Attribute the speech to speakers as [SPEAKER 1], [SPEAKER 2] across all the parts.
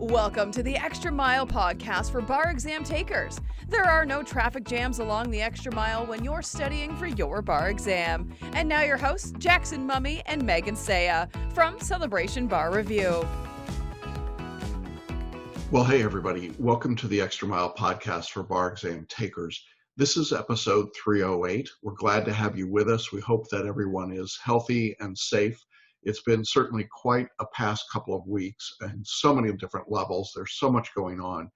[SPEAKER 1] Welcome to the Extra Mile podcast for bar exam takers. There are no traffic jams along the Extra Mile when you're studying for your bar exam. And now your hosts, Jackson Mummy and Megan Saya from Celebration Bar Review.
[SPEAKER 2] Well, hey everybody, welcome to the Extra Mile podcast for bar exam takers. This is episode 308. We're glad to have you with us. We hope that everyone is healthy and safe. It's been certainly quite a past couple of weeks and so many different levels. There's so much going on.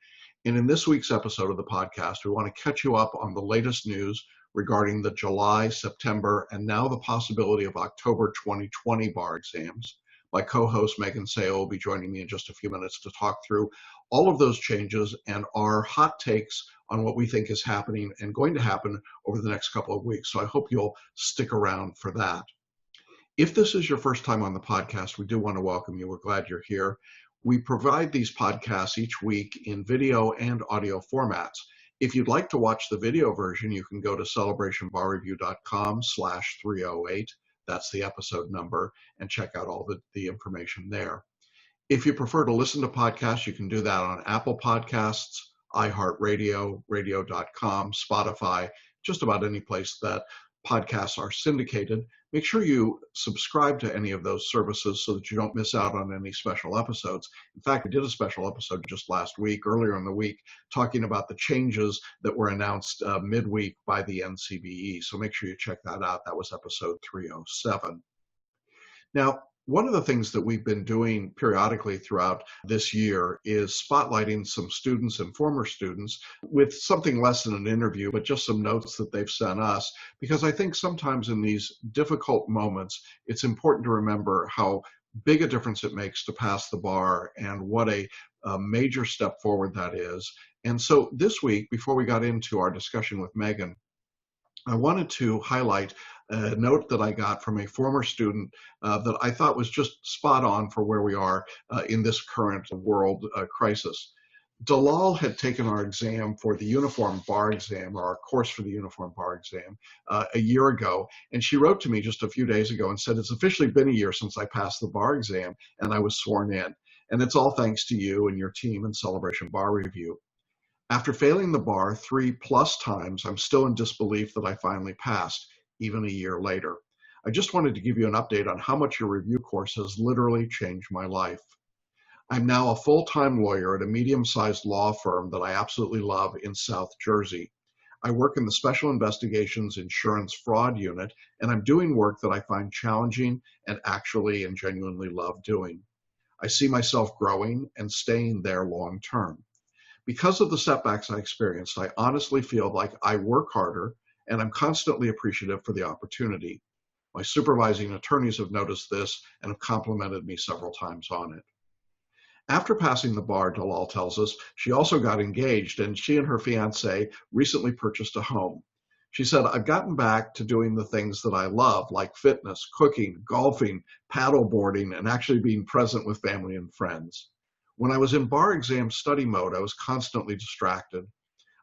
[SPEAKER 2] And in this week's episode of the podcast, we want to catch you up on the latest news regarding the July, September, and now the possibility of October 2020 bar exams. My co-host Megan Saya will be joining me in just a few minutes to talk through all of those changes and our hot takes on what we think is happening and going to happen over the next couple of weeks. So I hope you'll stick around for that. If this is your first time on the podcast, we do want to welcome you. We're glad you're here. We provide these podcasts each week in video and audio formats. If you'd like to watch the video version, you can go to celebrationbarreview.com/308. That's the episode number, and check out all the information there. If you prefer to listen to podcasts, you can do that on Apple Podcasts, iHeartRadio, radio.com, Spotify, just about any place that podcasts are syndicated. Make sure you subscribe to any of those services so that you don't miss out on any special episodes. In fact, we did a special episode just last week, earlier in the week, talking about the changes that were announced midweek by the NCBE. So make sure you check that out. That was episode 307. Now, one of the things that we've been doing periodically throughout this year is spotlighting some students and former students with something less than an interview, but just some notes that they've sent us, because I think sometimes in these difficult moments, it's important to remember how big a difference it makes to pass the bar and what a major step forward that is. And so this week, before we got into our discussion with Megan, I wanted to highlight a note that I got from a former student that I thought was just spot on for where we are in this current world crisis. Dalal had taken our exam for the uniform bar exam, or our course for the uniform bar exam, a year ago. And she wrote to me just a few days ago and said, it's officially been a year since I passed the bar exam and I was sworn in. And it's all thanks to you and your team and Celebration Bar Review. After failing the bar 3+ times, I'm still in disbelief that I finally passed, even a year later. I just wanted to give you an update on how much your review course has literally changed my life. I'm now a full-time lawyer at a medium-sized law firm that I absolutely love in South Jersey. I work in the Special Investigations Insurance Fraud Unit, and I'm doing work that I find challenging and actually and genuinely love doing. I see myself growing and staying there long-term. Because of the setbacks I experienced, I honestly feel like I work harder, and I'm constantly appreciative for the opportunity. My supervising attorneys have noticed this and have complimented me several times on it. After passing the bar, Dalal tells us, she also got engaged, and she and her fiancé recently purchased a home. She said, I've gotten back to doing the things that I love, like fitness, cooking, golfing, paddleboarding, and actually being present with family and friends. When I was in bar exam study mode, I was constantly distracted.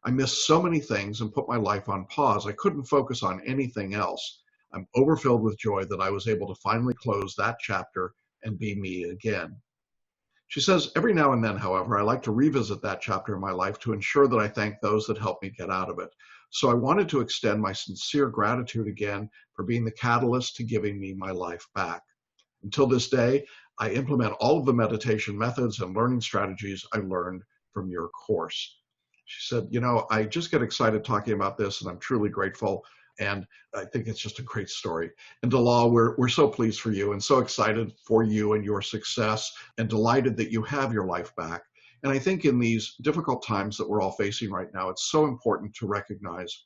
[SPEAKER 2] I missed so many things and put my life on pause. I couldn't focus on anything else. I'm overfilled with joy that I was able to finally close that chapter and be me again. She says, every now and then, however, I like to revisit that chapter in my life to ensure that I thank those that helped me get out of it. So I wanted to extend my sincere gratitude again for being the catalyst to giving me my life back. Until this day, I implement all of the meditation methods and learning strategies I learned from your course. She said, I just get excited talking about this, and I'm truly grateful. And I think it's just a great story. And Dalal, we're so pleased for you and so excited for you and your success and delighted that you have your life back. And I think in these difficult times that we're all facing right now, it's so important to recognize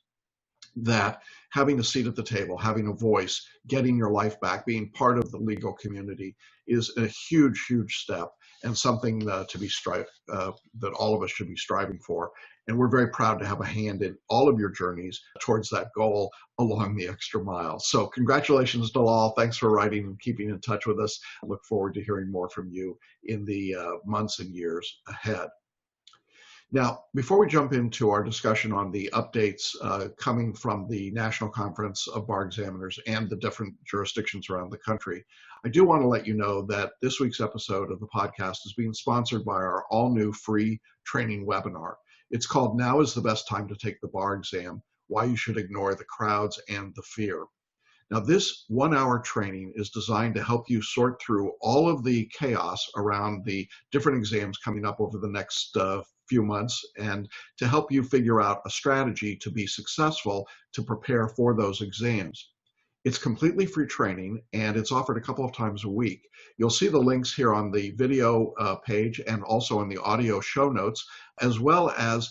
[SPEAKER 2] that having a seat at the table, having a voice, getting your life back, being part of the legal community is a huge, huge step and something that all of us should be striving for. And we're very proud to have a hand in all of your journeys towards that goal along the extra mile. So congratulations, Dalal. Thanks for writing and keeping in touch with us. I look forward to hearing more from you in the months and years ahead. Now, before we jump into our discussion on the updates coming from the National Conference of Bar Examiners and the different jurisdictions around the country, I do want to let you know that this week's episode of the podcast is being sponsored by our all-new free training webinar. It's called Now is the Best Time to Take the Bar Exam, Why You Should Ignore the Crowds and the Fear. Now, this 1-hour training is designed to help you sort through all of the chaos around the different exams coming up over the next few months, and to help you figure out a strategy to be successful to prepare for those exams. It's completely free training, and it's offered a couple of times a week. You'll see the links here on the video page and also in the audio show notes, as well as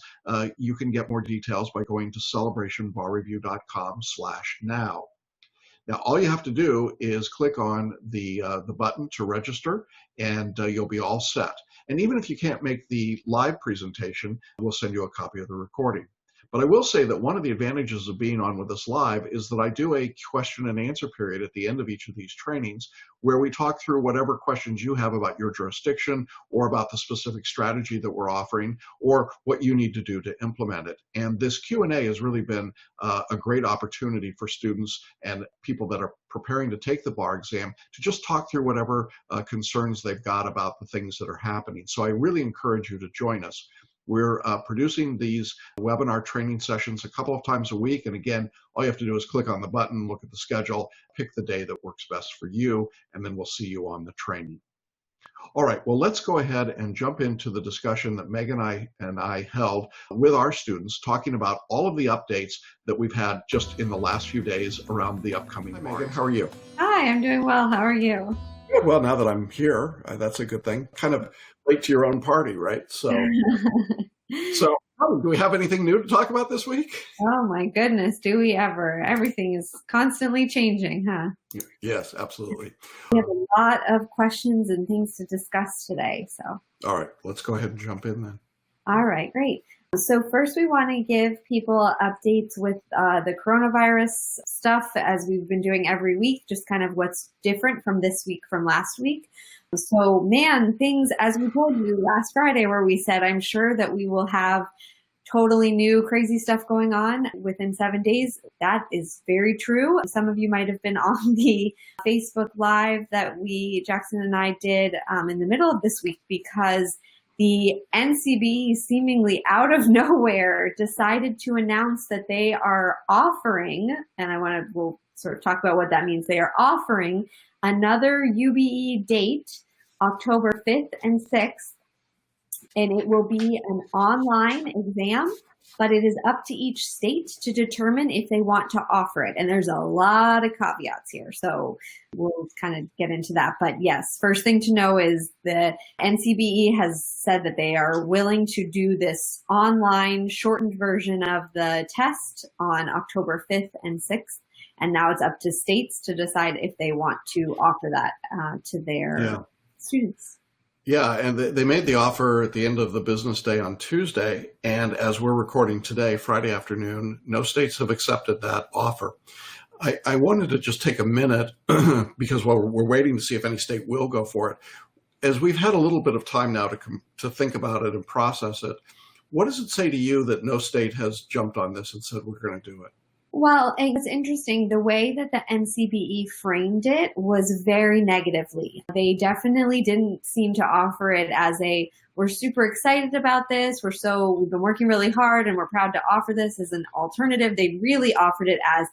[SPEAKER 2] you can get more details by going to celebrationbarreview.com/now. Now, all you have to do is click on the button to register, and you'll be all set. And even if you can't make the live presentation, we'll send you a copy of the recording. But I will say that one of the advantages of being on with us live is that I do a question and answer period at the end of each of these trainings where we talk through whatever questions you have about your jurisdiction or about the specific strategy that we're offering or what you need to do to implement it. And this Q&A has really been a great opportunity for students and people that are preparing to take the bar exam to just talk through whatever concerns they've got about the things that are happening. So I really encourage you to join us. We're producing these webinar training sessions a couple of times a week. And again, all you have to do is click on the button, look at the schedule, pick the day that works best for you, and then we'll see you on the training. All right, well, let's go ahead and jump into the discussion that Megan and I held with our students, talking about all of the updates that we've had just in the last few days around the upcoming Hi, Megan, how are you?
[SPEAKER 3] Hi, I'm doing well. How are you?
[SPEAKER 2] Good. Well, now that I'm here, that's a good thing. Kind of late to your own party, right? So do we have anything new to talk about this week?
[SPEAKER 3] Oh my goodness, do we ever? Everything is constantly changing, huh?
[SPEAKER 2] Yes, absolutely.
[SPEAKER 3] We have a lot of questions and things to discuss today, so.
[SPEAKER 2] All right, let's go ahead and jump in then.
[SPEAKER 3] All right, great. So first we want to give people updates with the coronavirus stuff as we've been doing every week, just kind of what's different from this week from last week. So man, things, as we told you last Friday where we said, I'm sure that we will have totally new crazy stuff going on within 7 days. That is very true. Some of you might have been on the Facebook Live that Jackson and I did in the middle of this week because the NCBE seemingly out of nowhere decided to announce that they are offering, and we'll sort of talk about what that means. They are offering another UBE date, October 5th and 6th, and it will be an online exam, but it is up to each state to determine if they want to offer it. And there's a lot of caveats here, so we'll kind of get into that. But yes, first thing to know is the NCBE has said that they are willing to do this online shortened version of the test on October 5th and 6th. And now it's up to states to decide if they want to offer that to their students.
[SPEAKER 2] Yeah, and they made the offer at the end of the business day on Tuesday. And as we're recording today, Friday afternoon, no states have accepted that offer. I wanted to just take a minute because while we're waiting to see if any state will go for it, as we've had a little bit of time now to think about it and process it, what does it say to you that no state has jumped on this and said we're going to do it?
[SPEAKER 3] Well, it's interesting. The way that the NCBE framed it was very negatively. They definitely didn't seem to offer it as we're super excited about this. We've been working really hard and we're proud to offer this as an alternative. They really offered it as,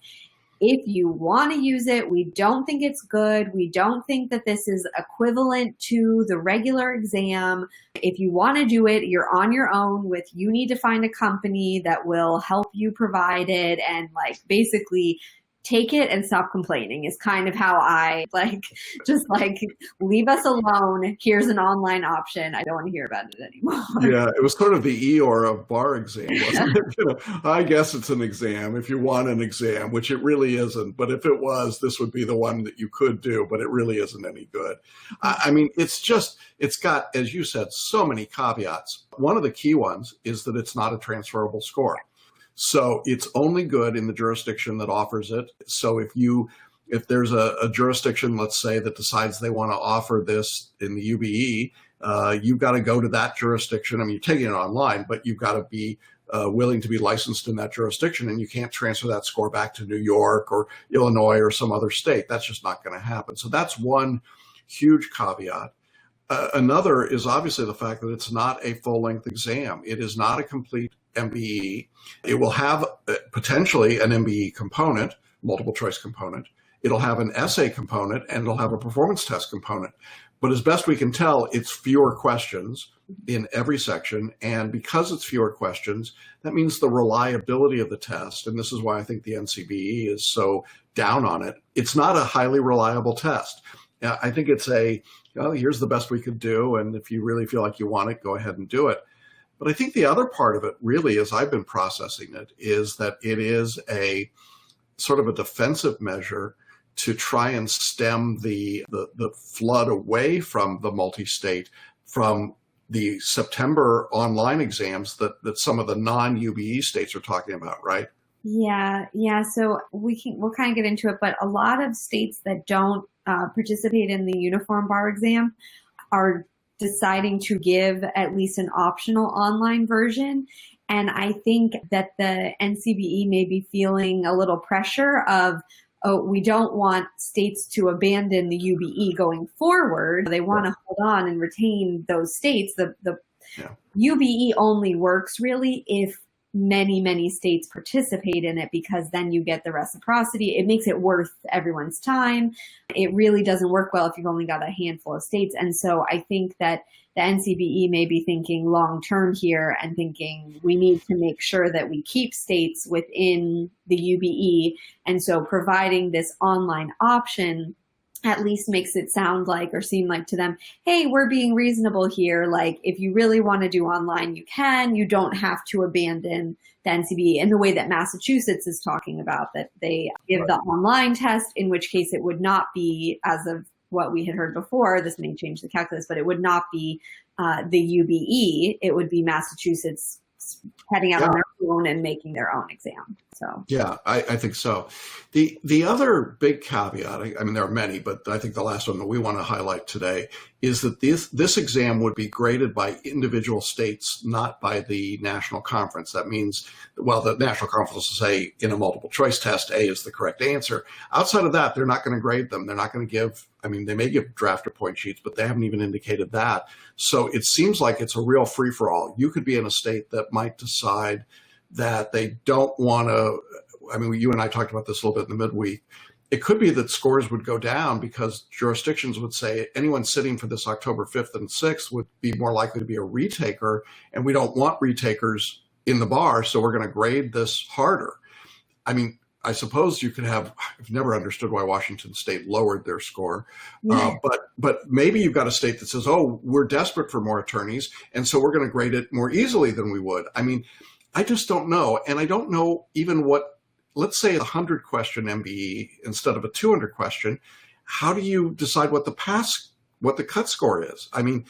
[SPEAKER 3] if you want to use it, we don't think it's good. We don't think that this is equivalent to the regular exam. If you want to do it, you're on your own you need to find a company that will help you provide it and basically take it and stop complaining is kind of how I leave us alone. Here's an online option. I don't want to hear about it anymore.
[SPEAKER 2] Yeah, it was sort of the Eeyore of bar exam, wasn't it? I guess it's an exam if you want an exam, which it really isn't. But if it was, this would be the one that you could do, but it really isn't any good. I mean, it's got, as you said, so many caveats. One of the key ones is that it's not a transferable score. So it's only good in the jurisdiction that offers it. So if you if there's a jurisdiction, let's say, that decides they want to offer this in the UBE, you've got to go to that jurisdiction. I mean, you're taking it online, but you've got to be willing to be licensed in that jurisdiction, and you can't transfer that score back to New York or Illinois or some other state. That's just not going to happen. So that's one huge caveat. Another is obviously the fact that it's not a full-length exam. It is not a complete MBE. It will have potentially an MBE component, multiple choice component. It'll have an essay component, and it'll have a performance test component. But as best we can tell, it's fewer questions in every section. And because it's fewer questions, that means the reliability of the test, and this is why I think the NCBE is so down on it, it's not a highly reliable test. I think it's here's the best we could do, and if you really feel like you want it, go ahead and do it. But I think the other part of it, really, as I've been processing it, is that it is a sort of a defensive measure to try and stem the flood away from the multi-state, from the September online exams that some of the non-UBE states are talking about, right?
[SPEAKER 3] Yeah. So we'll kind of get into it, but a lot of states that don't participate in the uniform bar exam are deciding to give at least an optional online version. And I think that the NCBE may be feeling a little pressure of, we don't want states to abandon the UBE going forward. They want to hold on and retain those states. The UBE only works really if many states participate in it, because then you get the reciprocity. It makes it worth everyone's time. It really doesn't work well if you've only got a handful of states. And so I think that the NCBE may be thinking long term here and thinking we need to make sure that we keep states within the UBE. And so providing this online option at least makes it sound like or seem like to them, hey, we're being reasonable here. Like, if you really want to do online, you can. You don't have to abandon the NCBE in the way that Massachusetts is talking about, that they give the online test, in which case it would not be, as of what we had heard before, this may change the calculus, but it would not be the UBE. It would be Massachusetts heading out on their own and making their own exam. So
[SPEAKER 2] yeah, I think so. The other big caveat, I mean, there are many, but I think the last one that we want to highlight today is that this exam would be graded by individual states, not by the national conference. That means, well, the national conference will say in a multiple choice test, A is the correct answer. Outside of that, they're not going to grade them. They're not going to give, I mean, they may give draft or point sheets, but they haven't even indicated that. So it seems like it's a real free-for-all. You could be in a state that might decide that they don't want to, I mean, you and I talked about this a little bit in the midweek. It could be that scores would go down because jurisdictions would say anyone sitting for this October 5th and 6th would be more likely to be a retaker, and we don't want retakers in the bar, so we're going to grade this harder. I mean, I suppose you could have, I've never understood why Washington State lowered their score, but maybe you've got a state that says, oh, we're desperate for more attorneys, and so we're going to grade it more easily than we would. I mean, I just don't know. And I don't know even what, let's say a 100 question MBE instead of a 200 question. How do you decide what the cut score is? I mean,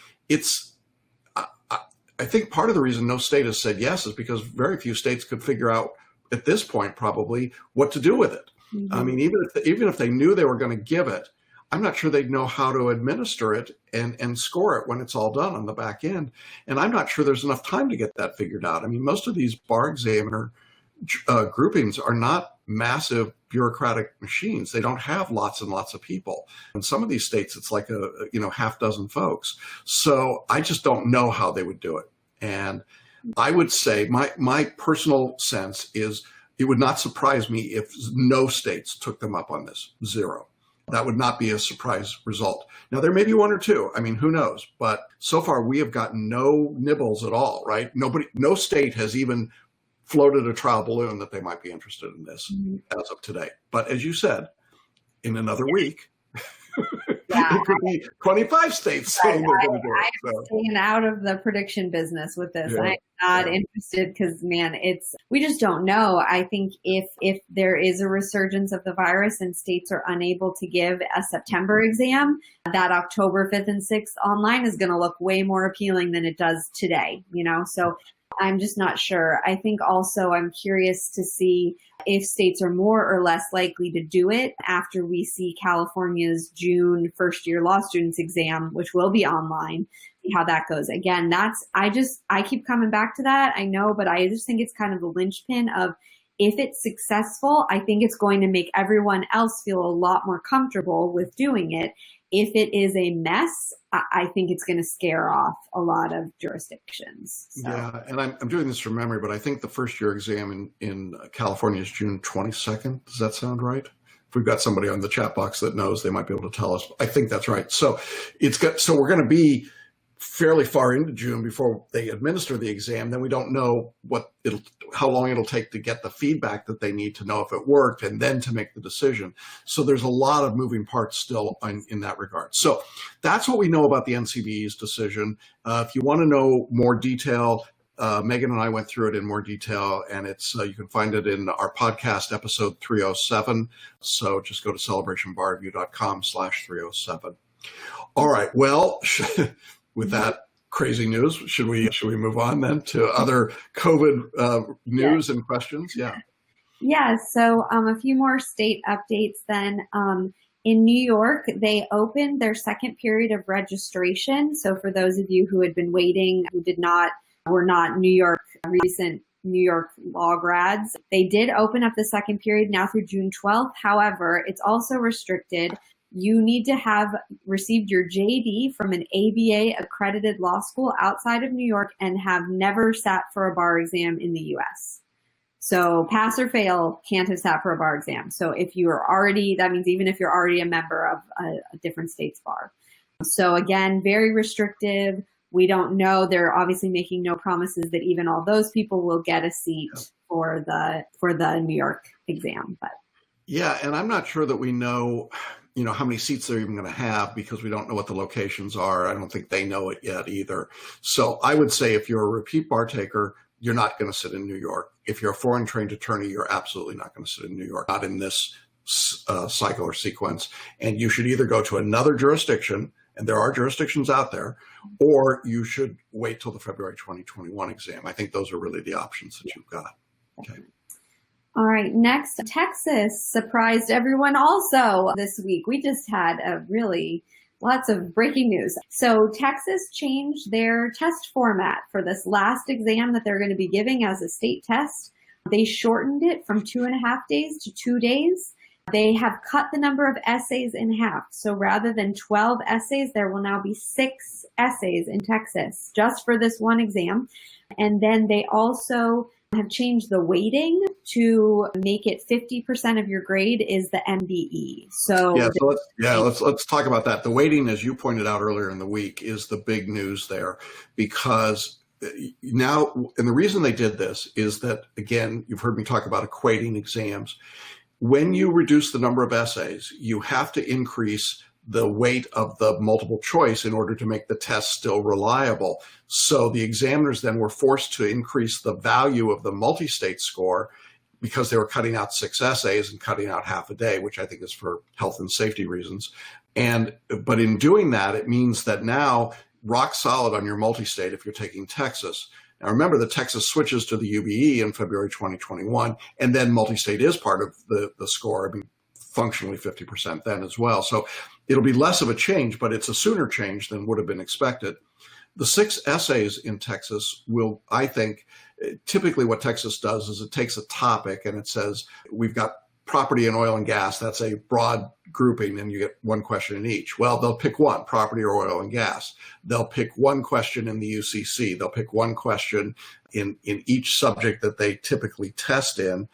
[SPEAKER 2] I think part of the reason no state has said yes is because very few states could figure out at this point probably what to do with it. Mm-hmm. I mean, even if they knew they were going to give it, I'm not sure they'd know how to administer it and score it when it's all done on the back end. And I'm not sure there's enough time to get that figured out. I mean, most of these bar examiner groupings are not massive bureaucratic machines. They don't have lots and lots of people. In some of these states, it's like half dozen folks. So I just don't know how they would do it. And I would say my personal sense is it would not surprise me if no states took them up on this, zero. That would not be a surprise result. Now, there may be one or two. I mean, who knows? But so far, we have gotten no nibbles at all, right? No state has even floated a trial balloon that they might be interested in this as of today. But as you said, in another week, it could be 25 states saying they're going to do it.
[SPEAKER 3] I'm staying out of the prediction business with this.
[SPEAKER 2] Yeah.
[SPEAKER 3] not interested because, man, we just don't know. I think if there is a resurgence of the virus and states are unable to give a September exam, that October 5th and 6th online is going to look way more appealing than it does today, So I'm just not sure. I think also I'm curious to see if states are more or less likely to do it after we see California's June first-year law students exam, which will be online, see how that goes. Again, I keep coming back to that. I know, but I just think it's kind of the linchpin of if it's successful, I think it's going to make everyone else feel a lot more comfortable with doing it. If it is a mess, I think it's going to scare off a lot of jurisdictions. So.
[SPEAKER 2] Yeah, and I'm doing this from memory, but I think the first year exam in California is June 22nd. Does that sound right? If we've got somebody on the chat box that knows, they might be able to tell us. I think that's right. So we're going to be fairly far into June before they administer the exam. Then we don't know how long it'll take to get the feedback that they need to know if it worked and then to make the decision. So there's a lot of moving parts still in that regard. So that's what we know about the NCBE's decision. If you want to know more detail, Megan and I went through it in more detail, and you can find it in our podcast episode 307. So just go to celebrationbarreview.com/307. All right. Well, with that crazy news, should we move on then to other COVID news and questions? Yeah.
[SPEAKER 3] Yeah. So a few more state updates then. In New York, they opened their second period of registration. So for those of you who had been waiting, who were not recent New York law grads, they did open up the second period now through June 12th. However, it's also restricted. You need to have received your JD from an ABA accredited law school outside of New York and have never sat for a bar exam in the US. So pass or fail, can't have sat for a bar exam. So that means even if you're already a member of a different state's bar. So again, very restrictive. We don't know. They're obviously making no promises that even all those people will get a seat for the New York exam. But
[SPEAKER 2] yeah, and I'm not sure that we know how many seats they're even going to have because we don't know what the locations are. I don't think they know it yet either. So I would say if you're a repeat bar taker, you're not going to sit in New York. If you're a foreign trained attorney, you're absolutely not going to sit in New York, not in this cycle or sequence. And you should either go to another jurisdiction, and there are jurisdictions out there, or you should wait till the February 2021 exam. I think those are really the options that you've got. Okay.
[SPEAKER 3] All right, next, Texas surprised everyone also this week. We just had lots of breaking news. So Texas changed their test format for this last exam that they're going to be giving as a state test. They shortened it from 2.5 days to 2 days. They have cut the number of essays in half. So rather than 12 essays, there will now be 6 essays in Texas just for this one exam. And then they also have changed the weighting to make it 50% of your grade is the MBE.
[SPEAKER 2] Let's talk about that. The weighting, as you pointed out earlier in the week, is the big news there, because now, and the reason they did this is that, again, you've heard me talk about equating exams. When you reduce the number of essays, you have to increase the weight of the multiple choice in order to make the test still reliable. So the examiners then were forced to increase the value of the multi-state score because they were cutting out 6 essays and cutting out half a day, which I think is for health and safety reasons. But in doing that, it means that now rock solid on your multi-state if you're taking Texas. Now remember that Texas switches to the UBE in February 2021, and then multi-state is part of the score. I mean, functionally 50% then as well. So it'll be less of a change, but it's a sooner change than would have been expected. The 6 essays in Texas will, I think, typically what Texas does is it takes a topic and it says, we've got property and oil and gas. That's a broad grouping, and you get 1 question in each. Well, they'll pick one, property or oil and gas. They'll pick 1 question in the UCC. They'll pick 1 question in each subject that they typically test in,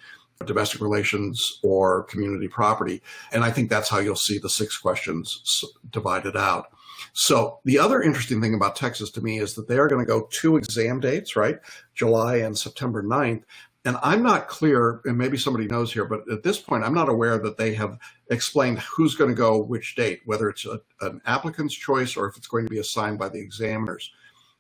[SPEAKER 2] domestic relations or community property. And I think that's how you'll see the 6 questions divided out. So the other interesting thing about Texas to me is that they are going to go 2 exam dates, right? July and September 9th. And I'm not clear, and maybe somebody knows here, but at this point, I'm not aware that they have explained who's going to go which date, whether it's an applicant's choice or if it's going to be assigned by the examiners.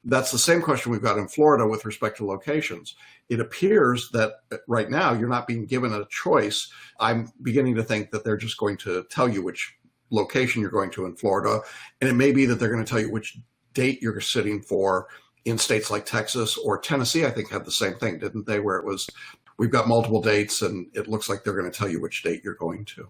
[SPEAKER 2] That's the same question we've got in Florida with respect to locations. It appears that right now you're not being given a choice. I'm beginning to think that they're just going to tell you which location you're going to in Florida. And it may be that they're going to tell you which date you're sitting for in states like Texas or Tennessee. I think had the same thing, didn't they? Where it was, we've got multiple dates and it looks like they're going to tell you which date you're going to.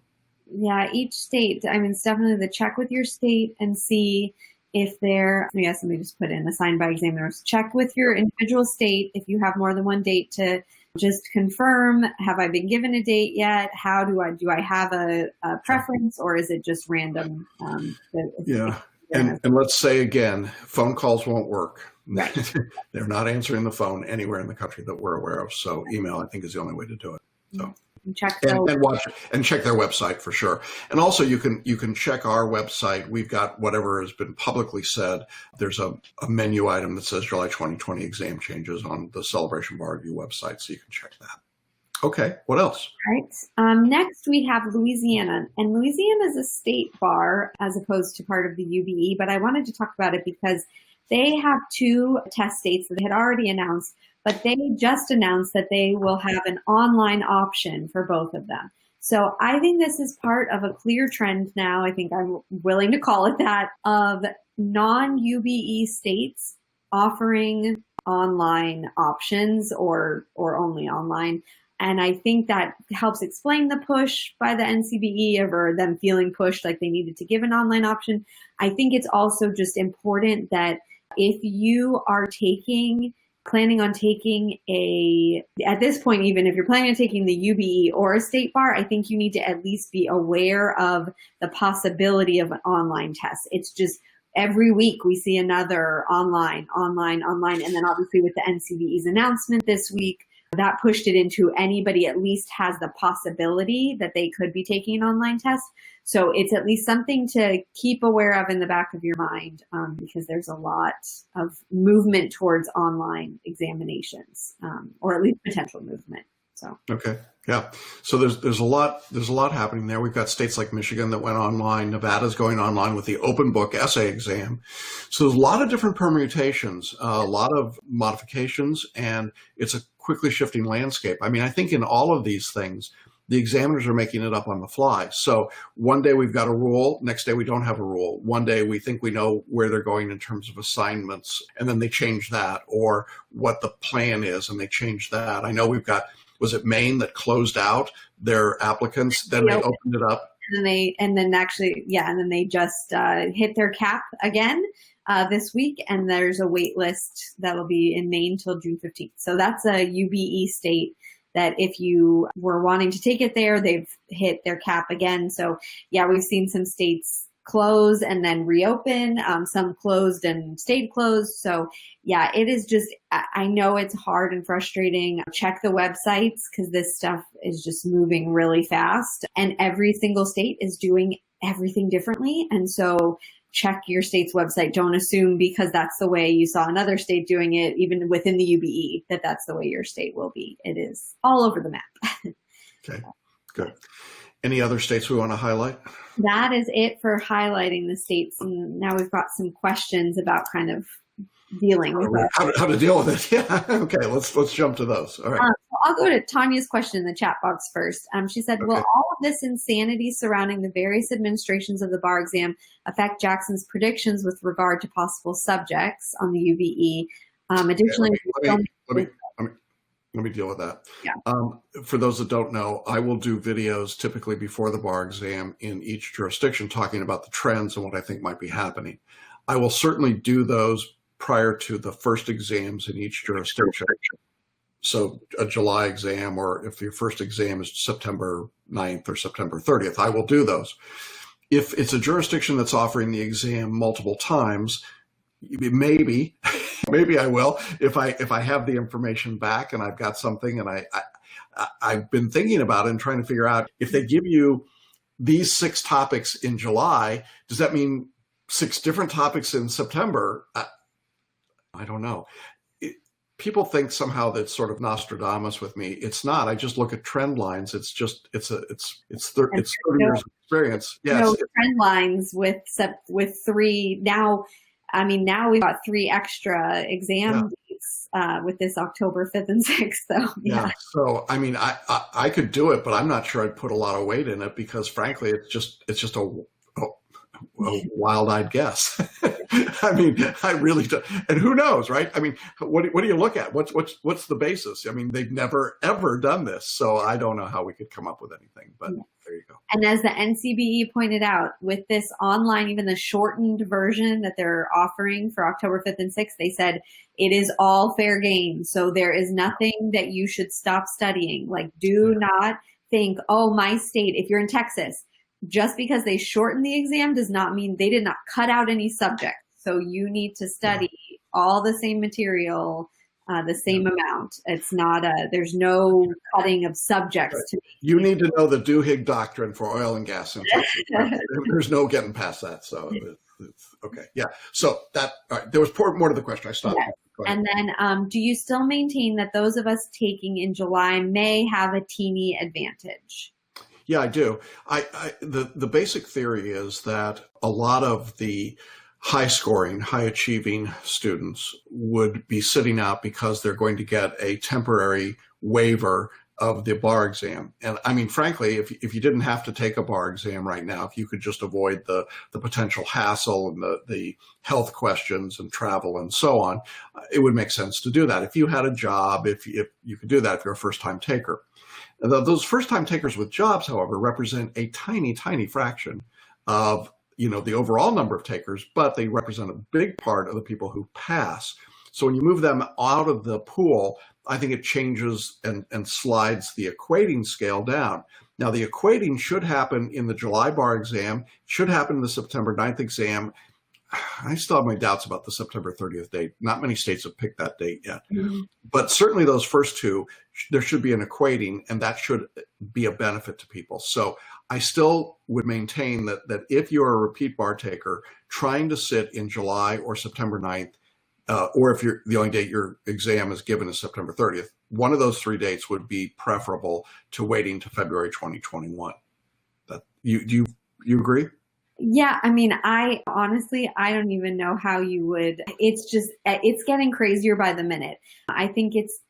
[SPEAKER 3] Yeah, each state, I mean, it's definitely the check with your state and see if they're, yes, let me just put in assigned by examiners. Check with your individual state if you have more than one date to just confirm, have I been given a date yet? How do I have a preference, or is it just random?
[SPEAKER 2] Yeah. And let's say again, phone calls won't work.
[SPEAKER 3] Right.
[SPEAKER 2] They're not answering the phone anywhere in the country that we're aware of. So email, I think, is the only way to do it. So. And watch and check their website for sure. And also you can check our website. We've got whatever has been publicly said. There's a menu item that says July 2020 exam changes on the Celebration Bar Review website, so you can check that. Okay, what else?
[SPEAKER 3] All right. Next we have Louisiana, and Louisiana is a state bar as opposed to part of the UBE, but I wanted to talk about it because they have 2 test dates that they had already announced, but they just announced that they will have an online option for both of them. So I think this is part of a clear trend now, I think I'm willing to call it that, of non-UBE states offering online options or only online. And I think that helps explain the push by the NCBE or them feeling pushed like they needed to give an online option. I think it's also just important that if you are planning on taking at this point, even if you're planning on taking the UBE or a state bar, I think you need to at least be aware of the possibility of an online test. It's just every week we see another online. And then obviously with the NCBE's announcement this week, that pushed it into anybody at least has the possibility that they could be taking an online test. So it's at least something to keep aware of in the back of your mind, because there's a lot of movement towards online examinations, or at least potential movement. So
[SPEAKER 2] okay, yeah. So there's a lot happening there. We've got states like Michigan that went online. Nevada's going online with the open book essay exam. So there's a lot of different permutations, a lot of modifications, and it's a quickly shifting landscape. I mean, I think in all of these things, the examiners are making it up on the fly. So one day we've got a rule, next day we don't have a rule. One day we think we know where they're going in terms of assignments, and then they change that, or what the plan is, and they change that. I know we've got, was it Maine that closed out their applicants? Then they opened it up.
[SPEAKER 3] And then they just hit their cap again this week, and there's a wait list that'll be in Maine till June 15th. So that's a UBE state that if you were wanting to take it there, they've hit their cap again. So yeah, we've seen some states close and then reopen, some closed and stayed closed. So yeah, it is just, I know it's hard and frustrating. Check the websites because this stuff is just moving really fast, and every single state is doing everything differently. And so check your state's website. Don't assume because that's the way you saw another state doing it, even within the UBE, that that's the way your state will be. It is all over the map.
[SPEAKER 2] Okay, good. Any other states we want to highlight?
[SPEAKER 3] That is it for highlighting the states. And now we've got some questions about kind of dealing with that.
[SPEAKER 2] How to deal with it. Yeah. Okay, let's jump to those. All right.
[SPEAKER 3] I'll go to Tanya's question in the chat box first. She said, will all of this insanity surrounding the various administrations of the bar exam affect Jackson's predictions with regard to possible subjects on the UBE? Additionally,
[SPEAKER 2] let me deal with that.
[SPEAKER 3] Yeah.
[SPEAKER 2] For those that don't know, I will do videos typically before the bar exam in each jurisdiction talking about the trends and what I think might be happening. I will certainly do those prior to the first exams in each jurisdiction. So a July exam, or if your first exam is September 9th or September 30th, I will do those. If it's a jurisdiction that's offering the exam multiple times, maybe I will, if I have the information back and I've got something, and I've been thinking about it and trying to figure out if they give you these 6 topics in July, does that mean 6 different topics in September? I don't know. People think somehow that's sort of Nostradamus with me. It's not. I just look at trend lines. It's 30 years of experience. Yes.
[SPEAKER 3] No trend lines with 3 now. I mean, now we've got 3 extra exam dates with this October 5th and 6th. So, yeah.
[SPEAKER 2] So, I mean, I could do it, but I'm not sure I'd put a lot of weight in it because, frankly, it's just a wild-eyed guess. I mean, I really do. And who knows, right? I mean, what do you look at? What's the basis? I mean, they've never, ever done this. So I don't know how we could come up with anything, but there you go.
[SPEAKER 3] And as the NCBE pointed out, with this online, even the shortened version that they're offering for October 5th and 6th, they said it is all fair game. So there is nothing that you should stop studying. Like, do not think, oh, my state, if you're in Texas, just because they shortened the exam does not mean they did not cut out any subject. So you need to study all the same material, the same amount. It's not there's no cutting of subjects.
[SPEAKER 2] You need to know the Duhigg doctrine for oil and gas. There's no getting past that. So it's okay. Yeah. So that, all right, there was more to the question. I stopped.
[SPEAKER 3] Yes. And then do you still maintain that those of us taking in July may have a teeny advantage?
[SPEAKER 2] Yeah, I do. The basic theory is that a lot of the high-scoring, high-achieving students would be sitting out because they're going to get a temporary waiver of the bar exam. And I mean, frankly, if you didn't have to take a bar exam right now, if you could just avoid the potential hassle and the health questions and travel and so on, it would make sense to do that. If you had a job, if you could do that if you're a first-time taker. Those first-time takers with jobs, however, represent a tiny, tiny fraction of the overall number of takers, but they represent a big part of the people who pass. So when you move them out of the pool, I think it changes and slides the equating scale down. Now, the equating should happen in the July bar exam, should happen in the September 9th exam. I still have my doubts about the September 30th date. Not many states have picked that date yet. Mm-hmm. But certainly those first two, there should be an equating, and that should be a benefit to people. So I still would maintain that if you're a repeat bar taker trying to sit in July or September 9th, or if the only date your exam is given is September 30th, one of those 3 dates would be preferable to waiting to February 2021. Do you agree?
[SPEAKER 3] Yeah, I mean, I don't even know how you would. It's getting crazier by the minute. I think it's,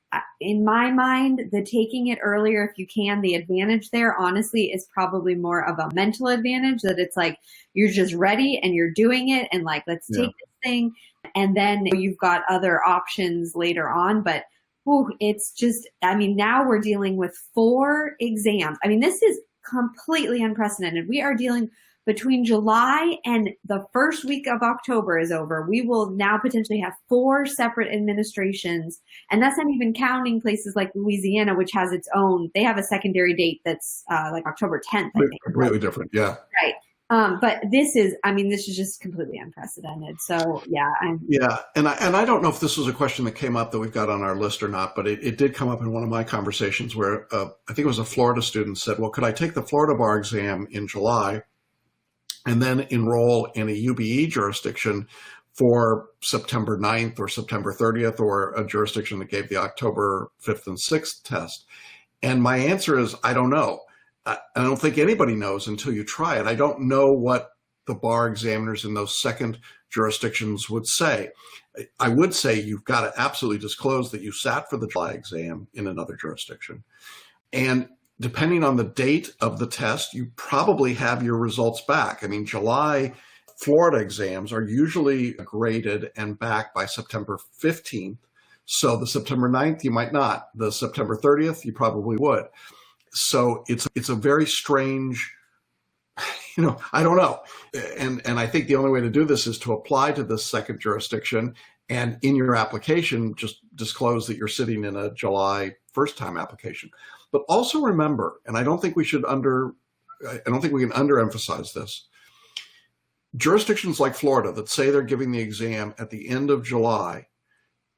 [SPEAKER 3] in my mind, the taking it earlier if you can, the advantage there, honestly, is probably more of a mental advantage, that it's like you're just ready and you're doing it and like, let's take this thing. And then you've got other options later on. But it's just, I mean, now we're dealing with 4 exams. I mean, this is completely unprecedented. We are dealing between July and the first week of October is over. We will now potentially have 4 separate administrations. And that's not even counting places like Louisiana, which has its own, they have a secondary date that's like October 10th, I think.
[SPEAKER 2] Completely different, yeah.
[SPEAKER 3] Right. But this is just completely unprecedented. So yeah.
[SPEAKER 2] And I don't know if this was a question that came up that we've got on our list or not, but it did come up in one of my conversations where I think it was a Florida student said, well, could I take the Florida bar exam in July and then enroll in a UBE jurisdiction for September 9th or September 30th, or a jurisdiction that gave the October 5th and 6th test? And my answer is, I don't know. I don't think anybody knows until you try it. I don't know what the bar examiners in those second jurisdictions would say. I would say you've got to absolutely disclose that you sat for the July exam in another jurisdiction. And depending on the date of the test, you probably have your results back. I mean, July Florida exams are usually graded and back by September 15th. So the September 9th, you might not. The September 30th, you probably would. So it's a very strange, I don't know. And I think the only way to do this is to apply to this second jurisdiction, and in your application, just disclose that you're sitting in a July first time application. But also remember, and I don't think we can underemphasize this, jurisdictions like Florida that say they're giving the exam at the end of July,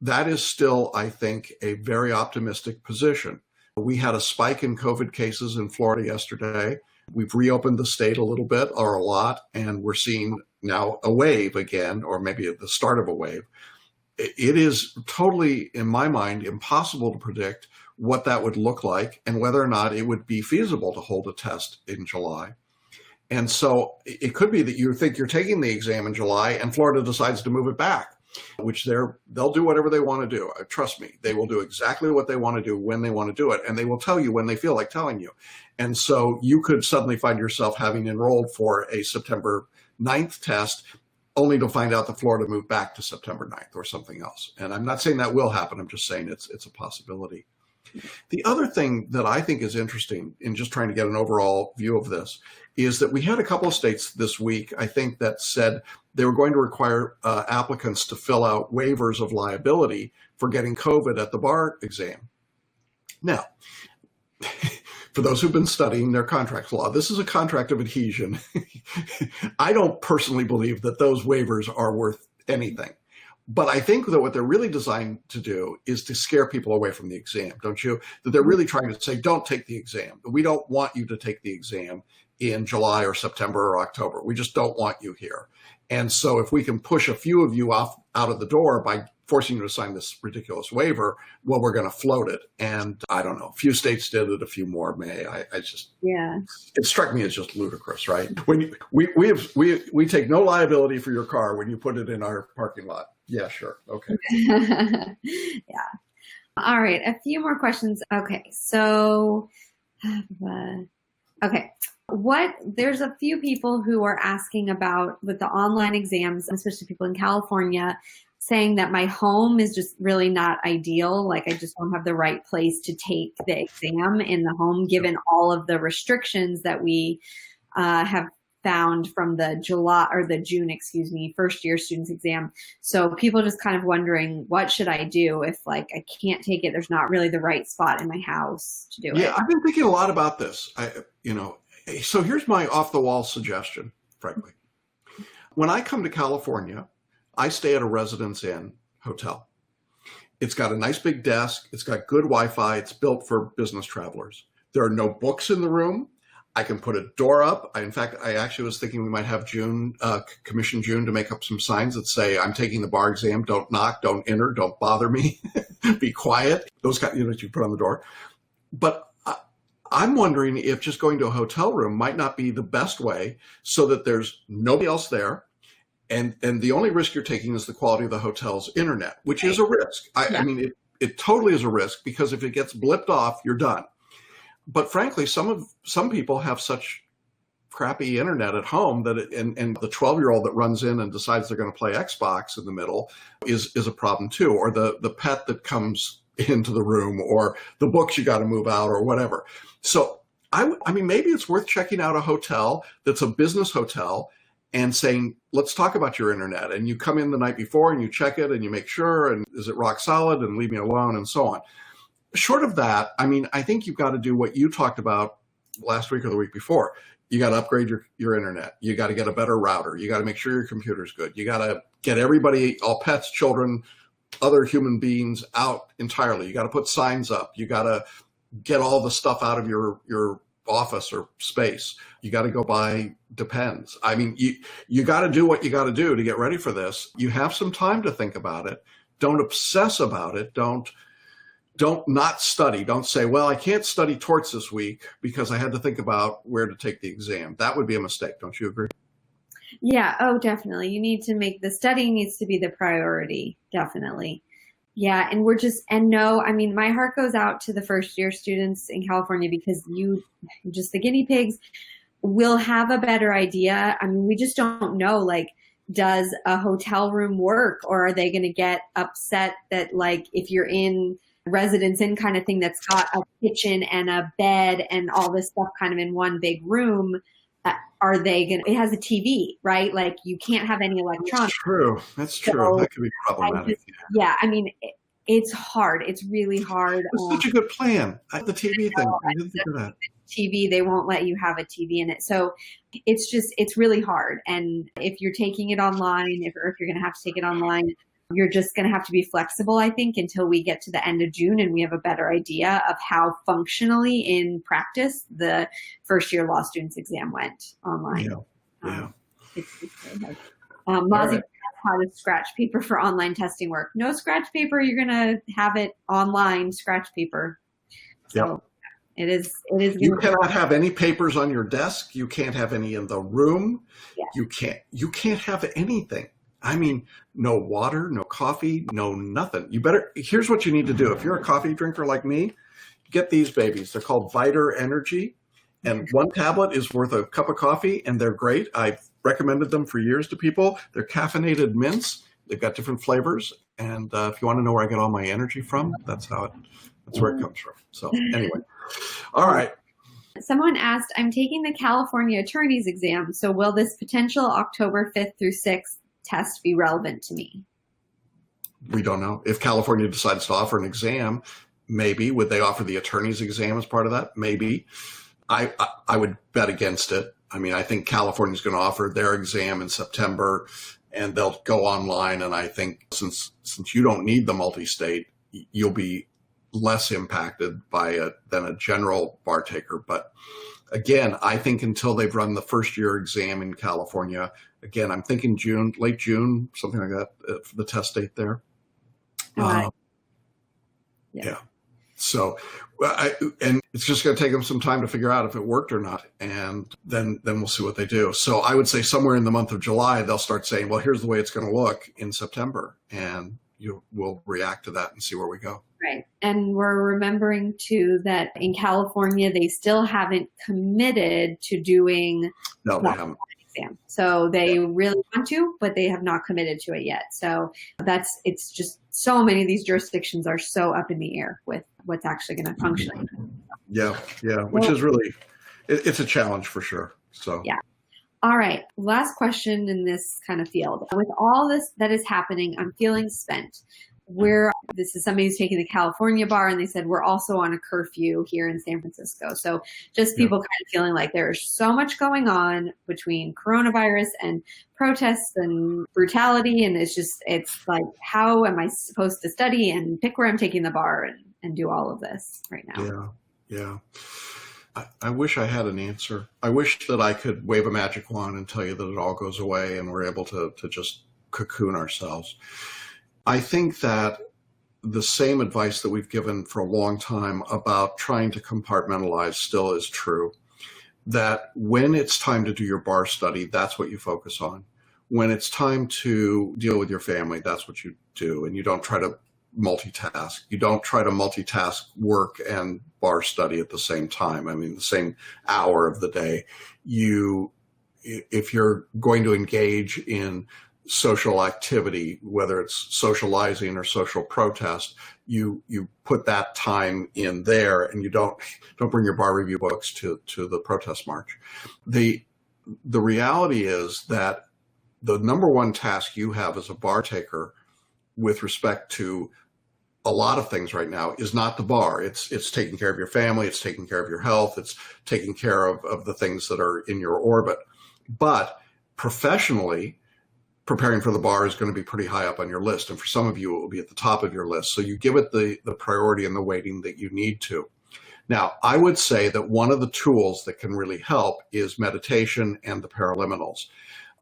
[SPEAKER 2] that is still, I think, a very optimistic position. We had a spike in COVID cases in Florida yesterday. We've reopened the state a little bit, or a lot, and we're seeing now a wave again, or maybe at the start of a wave. It is totally, in my mind, impossible to predict what that would look like and whether or not it would be feasible to hold a test in July. And so it could be that you think you're taking the exam in July and Florida decides to move it back, which they'll do whatever they want to do. Trust me, they will do exactly what they want to do when they want to do it. And they will tell you when they feel like telling you. And so you could suddenly find yourself having enrolled for a September 9th test, only to find out that Florida moved back to September 9th or something else. And I'm not saying that will happen. I'm just saying it's a possibility. The other thing that I think is interesting in just trying to get an overall view of this is that we had a couple of states this week, I think, that said they were going to require applicants to fill out waivers of liability for getting COVID at the bar exam. Now, for those who've been studying their contract law, this is a contract of adhesion. I don't personally believe that those waivers are worth anything. But I think that what they're really designed to do is to scare people away from the exam, don't you? That they're really trying to say, don't take the exam. We don't want you to take the exam in July or September or October. We just don't want you here. And so if we can push a few of you out of the door by forcing you to sign this ridiculous waiver, well, we're going to float it. And I don't know, a few states did it, a few more may. It struck me as just ludicrous, right? When we take no liability for your car when you put it in our parking lot. Yeah, sure. Okay.
[SPEAKER 3] Yeah. All right. A few more questions. Okay. So, there's a few people who are asking about with the online exams, especially people in California, saying that my home is just really not ideal. Like I just don't have the right place to take the exam in the home, given all of the restrictions that we have found from the June, first year students exam. So people just kind of wondering, what should I do if like I can't take it? There's not really the right spot in my house to do it.
[SPEAKER 2] Yeah, I've been thinking a lot about this. So here's my off the wall suggestion, frankly. When I come to California, I stay at a Residence Inn hotel. It's got a nice big desk. It's got good Wi-Fi. It's built for business travelers. There are no books in the room. I can put a door up. I actually was thinking we might have commission June to make up some signs that say, I'm taking the bar exam. Don't knock, don't enter, don't bother me. Be quiet. Those kind that you put on the door. But I'm wondering if just going to a hotel room might not be the best way so that there's nobody else there. And the only risk you're taking is the quality of the hotel's internet, which is a risk. I mean, it totally is a risk because if it gets blipped off, you're done. But frankly, some people have such crappy internet at home that and the 12-year-old that runs in and decides they're going to play Xbox in the middle is a problem too, or the pet that comes into the room, or the books you got to move out, or whatever. So I mean, maybe it's worth checking out a hotel that's a business hotel and saying, let's talk about your internet. And you come in the night before and you check it and you make sure, and is it rock solid, and leave me alone, and so on. Short of that, I mean, I think you've got to do what you talked about last week or the week before. You got to upgrade your internet. You got to get a better router. You got to make sure your computer's good. You got to get everybody, all pets, children, other human beings out entirely. You got to put signs up. You got to get all the stuff out of your office or space. You got to go buy Depends. I mean, you got to do what you got to do to get ready for this. You have some time to think about it. Don't obsess about it. Don't not study. Don't say, well, I can't study torts this week because I had to think about where to take the exam. That would be a mistake. Don't you agree?
[SPEAKER 3] Yeah. Oh, definitely. You need to make the studying needs to be the priority. Definitely. Yeah. And I mean, my heart goes out to the first year students in California because the guinea pigs will have a better idea. I mean, we just don't know, like, does a hotel room work, or are they going to get upset that, like, if you're in Residence Inn kind of thing that's got a kitchen and a bed and all this stuff kind of in one big room, it has a TV, right? Like, you can't have any electronics.
[SPEAKER 2] That's true. That could be problematic.
[SPEAKER 3] I mean, it's hard. It's really hard.
[SPEAKER 2] It's such a good plan. The TV thing. I didn't think of that.
[SPEAKER 3] TV, they won't let you have a TV in it. So it's really hard. And if you're taking it online, if you're going to have to take it online, you're just going to have to be flexible, I think, until we get to the end of June and we have a better idea of how functionally in practice the first year law students exam went online.
[SPEAKER 2] Yeah.
[SPEAKER 3] Mozzie asked how to scratch paper for online testing work. No scratch paper. You're going to have it online scratch paper. So, It is.
[SPEAKER 2] You cannot have any papers on your desk. You can't have any in the room.
[SPEAKER 3] Yeah.
[SPEAKER 2] You can't have anything. I mean, no water, no coffee, no nothing. Here's what you need to do. If you're a coffee drinker like me, get these babies. They're called Viter Energy. And one tablet is worth a cup of coffee, and they're great. I've recommended them for years to people. They're caffeinated mints. They've got different flavors. And if you want to know where I get all my energy from, that's where it comes from. So anyway, all right.
[SPEAKER 3] Someone asked, I'm taking the California attorney's exam. So will this potential October 5th through 6th test be relevant to me?
[SPEAKER 2] We don't know. If California decides to offer an exam, maybe. Would they offer the attorney's exam as part of that? Maybe. I would bet against it. I mean, I think California's going to offer their exam in September, and they'll go online. And I think since you don't need the multi-state, you'll be less impacted by it than a general bar taker. But again, I think until they've run the first year exam in California, again, I'm thinking June, late June, something like that, for the test date there. Yeah. So, and it's just going to take them some time to figure out if it worked or not. And then we'll see what they do. So I would say somewhere in the month of July, they'll start saying, well, here's the way it's going to look in September. And we'll react to that and see where we go.
[SPEAKER 3] Right. And we're remembering too that in California, they still haven't committed to doing
[SPEAKER 2] they haven't.
[SPEAKER 3] Exam. So they really want to, but they have not committed to it yet. So it's just so many of these jurisdictions are so up in the air with what's actually going to function.
[SPEAKER 2] Yeah. Which is really, it's a challenge for sure. So
[SPEAKER 3] yeah. All right. Last question in this kind of field. With all this that is happening, I'm feeling spent. This is somebody who's taking the California bar, and they said we're also on a curfew here in San Francisco. So just people kind of feeling like there's so much going on between coronavirus and protests and brutality. And it's like, how am I supposed to study and pick where I'm taking the bar and do all of this right now?
[SPEAKER 2] Yeah. I wish I had an answer. I wish that I could wave a magic wand and tell you that it all goes away and we're able to just cocoon ourselves. I think that the same advice that we've given for a long time about trying to compartmentalize still is true. That when it's time to do your bar study, that's what you focus on. When it's time to deal with your family, that's what you do. And you don't try to multitask. You don't try to multitask work and bar study at the same time. I mean, the same hour of the day. If you're going to engage in social activity, whether it's socializing or social protest, you put that time in there, and you don't bring your bar review books to the protest march. The reality is that the number one task you have as a bar taker with respect to a lot of things right now is not the bar. It's taking care of your family, it's taking care of your health, it's taking care of the things that are in your orbit. But professionally, preparing for the bar is going to be pretty high up on your list. And for some of you, it will be at the top of your list. So you give it the priority and the weighting that you need to. Now, I would say that one of the tools that can really help is meditation and the paraliminals.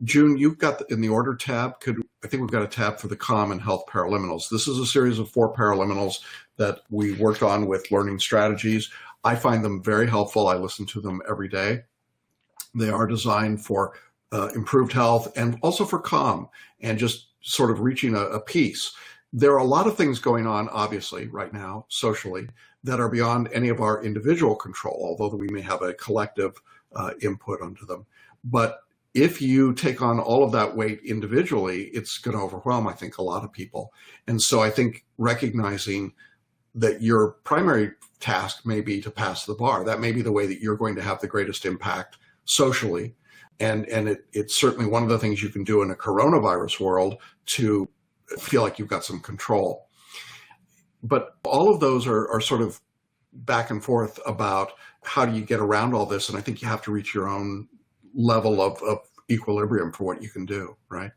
[SPEAKER 2] June, you've got in the order tab, I think we've got a tab for the Calm and Health Paraliminals. This is a series of 4 paraliminals that we worked on with Learning Strategies. I find them very helpful. I listen to them every day. They are designed for improved health and also for calm and just sort of reaching a peace. There are a lot of things going on, obviously, right now, socially, that are beyond any of our individual control, although we may have a collective input onto them. But if you take on all of that weight individually, it's going to overwhelm, I think, a lot of people. And so I think recognizing that your primary task may be to pass the bar, that may be the way that you're going to have the greatest impact socially. And it's certainly one of the things you can do in a coronavirus world to feel like you've got some control. But all of those are sort of back and forth about how do you get around all this. And I think you have to reach your own level of equilibrium for what you can do, right?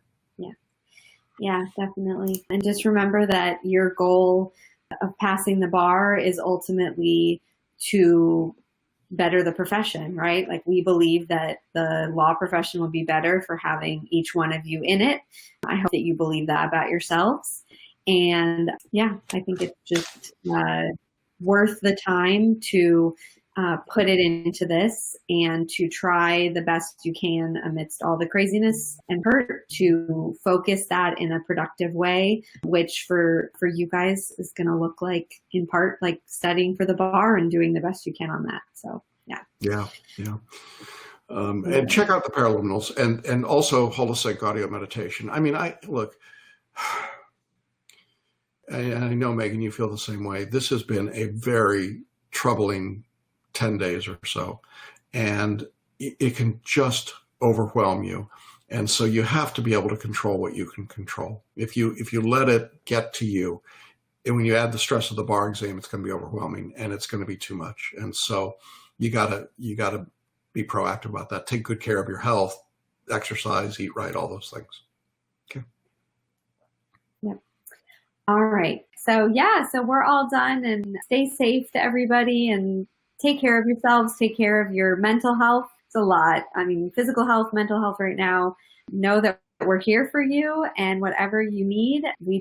[SPEAKER 3] Yeah, definitely. And just remember that your goal of passing the bar is ultimately to better the profession, right? Like, we believe that the law profession will be better for having each one of you in it. I hope that you believe that about yourselves. And yeah, I think it's just worth the time to put it into this and to try the best you can amidst all the craziness and hurt to focus that in a productive way, which for you guys is going to look like, in part, like studying for the bar and doing the best you can on that. So, yeah.
[SPEAKER 2] And check out the Paraliminals and also holistic audio meditation. I mean, I know, Megan, you feel the same way. This has been a very troubling 10 days or so, and it can just overwhelm you. And so you have to be able to control what you can control. If you let it get to you, and when you add the stress of the bar exam, it's going to be overwhelming and it's going to be too much. And so you gotta be proactive about that. Take good care of your health, exercise, eat right, all those things. Okay.
[SPEAKER 3] Yep. All right. So we're all done, and stay safe to everybody and take care of yourselves, take care of your mental health. It's a lot. I mean, physical health, mental health right now. Know that we're here for you, and whatever you need, we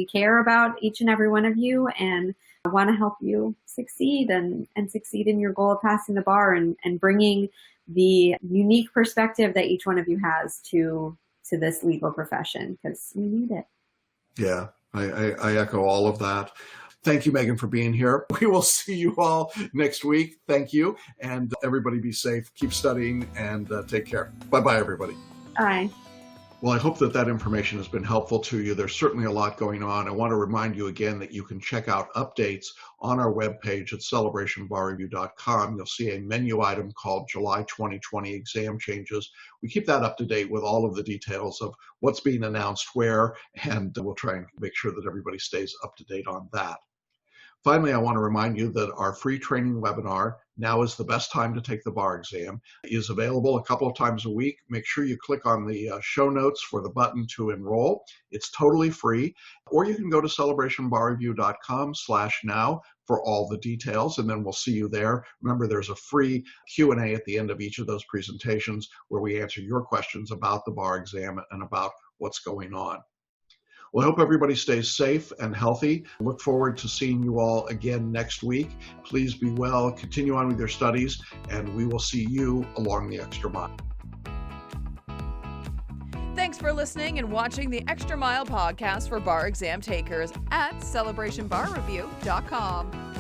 [SPEAKER 3] care about each and every one of you, and I want to help you succeed and succeed in your goal of passing the bar and bringing the unique perspective that each one of you has to this legal profession, because we need it.
[SPEAKER 2] Yeah, I echo all of that. Thank you, Megan, for being here. We will see you all next week. Thank you. And everybody be safe, keep studying, and take care. Bye-bye, everybody.
[SPEAKER 3] Bye.
[SPEAKER 2] Well, I hope that information has been helpful to you. There's certainly a lot going on. I want to remind you again that you can check out updates on our webpage at celebrationbarreview.com. You'll see a menu item called July 2020 Exam Changes. We keep that up to date with all of the details of what's being announced where, and we'll try and make sure that everybody stays up to date on that. Finally, I want to remind you that our free training webinar, Now is the Best Time to Take the Bar Exam, is available a couple of times a week. Make sure you click on the show notes for the button to enroll. It's totally free. Or you can go to celebrationbarreview.com/now for all the details, and then we'll see you there. Remember, there's a free Q&A at the end of each of those presentations where we answer your questions about the bar exam and about what's going on. Well, I hope everybody stays safe and healthy. Look forward to seeing you all again next week. Please be well, continue on with your studies, and we will see you along the Extra Mile.
[SPEAKER 1] Thanks for listening and watching the Extra Mile podcast for bar exam takers at celebrationbarreview.com.